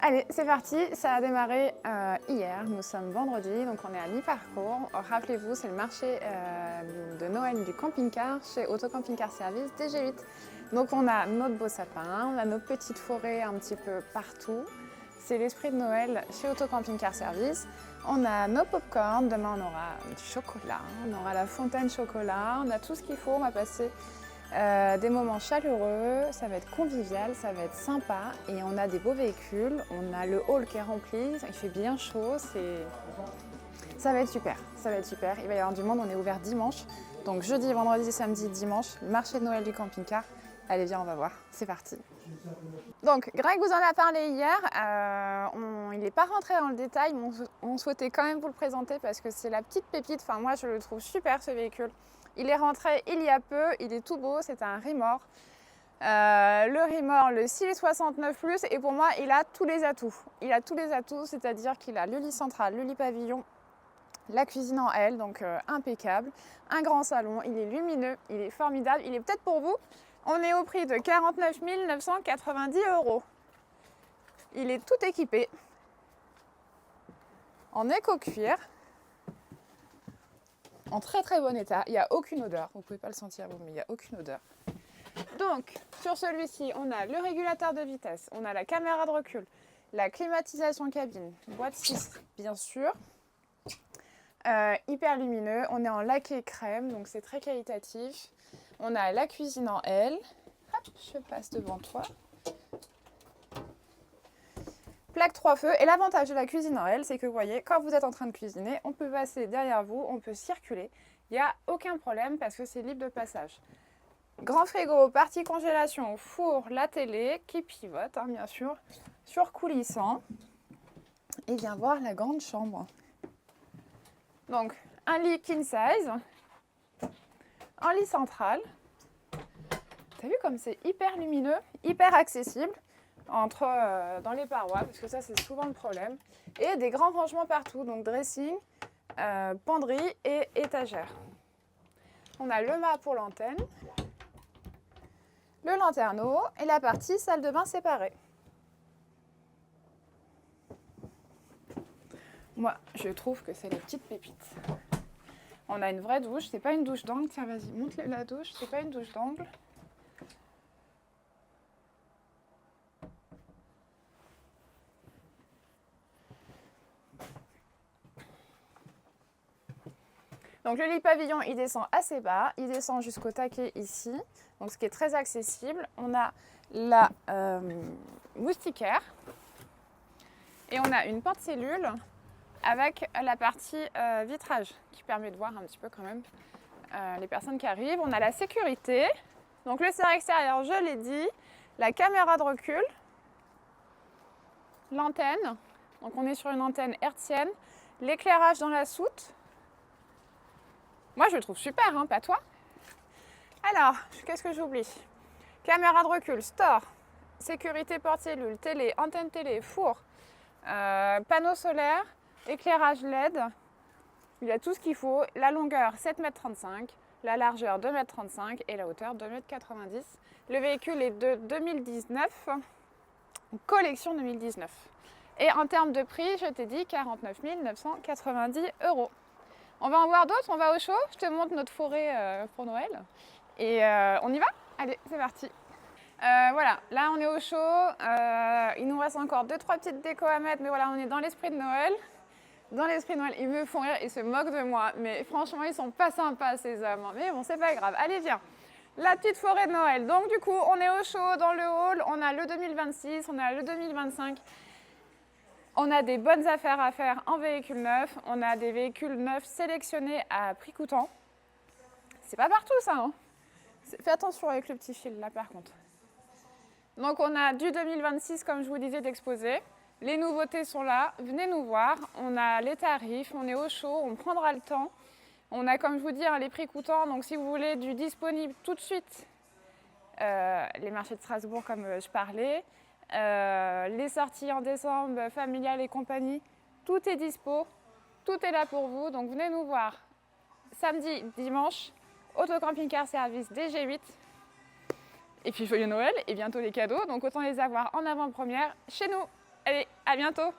Allez, c'est parti, ça a démarré hier, nous sommes vendredi, donc on est à mi-parcours. Rappelez-vous, c'est le marché de Noël du camping-car chez Auto Camping Car Service DG8. Donc on a notre beau sapin, on a nos petites forêts un petit peu partout. C'est l'esprit de Noël chez Auto Camping Car Service. On a nos pop-corn, demain on aura du chocolat, on aura la fontaine chocolat, on a tout ce qu'il faut, on va passer des moments chaleureux, ça va être convivial, ça va être sympa et on a des beaux véhicules, on a le hall qui est rempli, il fait bien chaud, ça va être super, ça va être super. Il va y avoir du monde, on est ouvert dimanche, donc jeudi, vendredi, samedi, dimanche, marché de Noël du camping-car. Allez viens, on va voir, c'est parti. Donc Greg vous en a parlé hier, il n'est pas rentré dans le détail, mais on souhaitait quand même vous le présenter parce que c'est la petite pépite, enfin moi je le trouve super ce véhicule. Il est rentré il y a peu, il est tout beau, c'est un Rimor. Le Rimor, le 669+, et pour moi, il a tous les atouts. Il a tous les atouts, c'est-à-dire qu'il a le lit central, le lit pavillon, la cuisine en L, donc impeccable. Un grand salon, il est lumineux, il est formidable. Il est peut-être pour vous. On est au prix de 49 990 €. Il est tout équipé en éco-cuir. En très très bon état, il n'y a aucune odeur, vous ne pouvez pas le sentir vous, mais il n'y a aucune odeur. Donc sur celui-ci, on a le régulateur de vitesse, on a la caméra de recul, la climatisation cabine, boîte 6 bien sûr, hyper lumineux, on est en laqué crème, donc c'est très qualitatif. On a la cuisine en L, hop, je passe devant toi. Plaque 3 feux, et l'avantage de la cuisine en L, c'est que vous voyez, quand vous êtes en train de cuisiner, on peut passer derrière vous, on peut circuler, il n'y a aucun problème parce que c'est libre de passage. Grand frigo, partie congélation, four, la télé qui pivote, hein, bien sûr, surcoulissant. Et viens voir la grande chambre. Donc, un lit king size, un lit central. T'as vu comme c'est hyper lumineux, hyper accessible dans les parois, parce que ça c'est souvent le problème. Et des grands rangements partout, donc dressing, penderie et étagère. On a le mât pour l'antenne, le lanterneau et la partie salle de bain séparée. Moi, je trouve que c'est les petites pépites. On a une vraie douche, c'est pas une douche d'angle. Tiens, vas-y, monte la douche, c'est pas une douche d'angle. Donc le lit pavillon, il descend assez bas, il descend jusqu'au taquet ici, donc ce qui est très accessible. On a la moustiquaire et on a une porte-cellule avec la partie vitrage qui permet de voir un petit peu quand même les personnes qui arrivent. On a la sécurité, donc le serre extérieur, je l'ai dit, la caméra de recul, l'antenne, donc on est sur une antenne hertzienne, l'éclairage dans la soute. Moi, je le trouve super, hein, pas toi? Alors, qu'est-ce que j'oublie? Caméra de recul, store, sécurité porte-cellule, télé, antenne télé, four, panneau solaire, éclairage LED. Il y a tout ce qu'il faut. La longueur, 7,35 m, la largeur, 2,35 m et la hauteur, 2,90 m. Le véhicule est de 2019, collection 2019. Et en termes de prix, je t'ai dit 49 990 €. On va en voir d'autres, on va au show, je te montre notre forêt pour Noël. Et on y va? Allez, c'est parti. Voilà, là on est au show, il nous reste encore 2-3 petites décos à mettre, mais voilà, on est dans l'esprit de Noël. Dans l'esprit de Noël, ils me font rire, ils se moquent de moi, mais franchement, ils sont pas sympas ces hommes. Mais bon, c'est pas grave, allez viens. La petite forêt de Noël. Donc du coup, on est au show dans le hall, on a le 2026, on a le 2025. On a des bonnes affaires à faire en véhicule neuf. On a des véhicules neufs sélectionnés à prix coûtant. C'est pas partout ça, hein. Fais attention avec le petit fil là par contre. Donc on a du 2026 comme je vous disais d'exposer. Les nouveautés sont là, venez nous voir. On a les tarifs, on est au chaud, on prendra le temps. On a comme je vous dis les prix coûtants, donc si vous voulez du disponible tout de suite, les marchés de Strasbourg comme je parlais. Les sorties en décembre, familiales et compagnie, tout est dispo, tout est là pour vous, donc venez nous voir samedi, dimanche, Auto Camping Car Service DG8, et puis joyeux Noël et bientôt les cadeaux, donc autant les avoir en avant-première chez nous. Allez, à bientôt.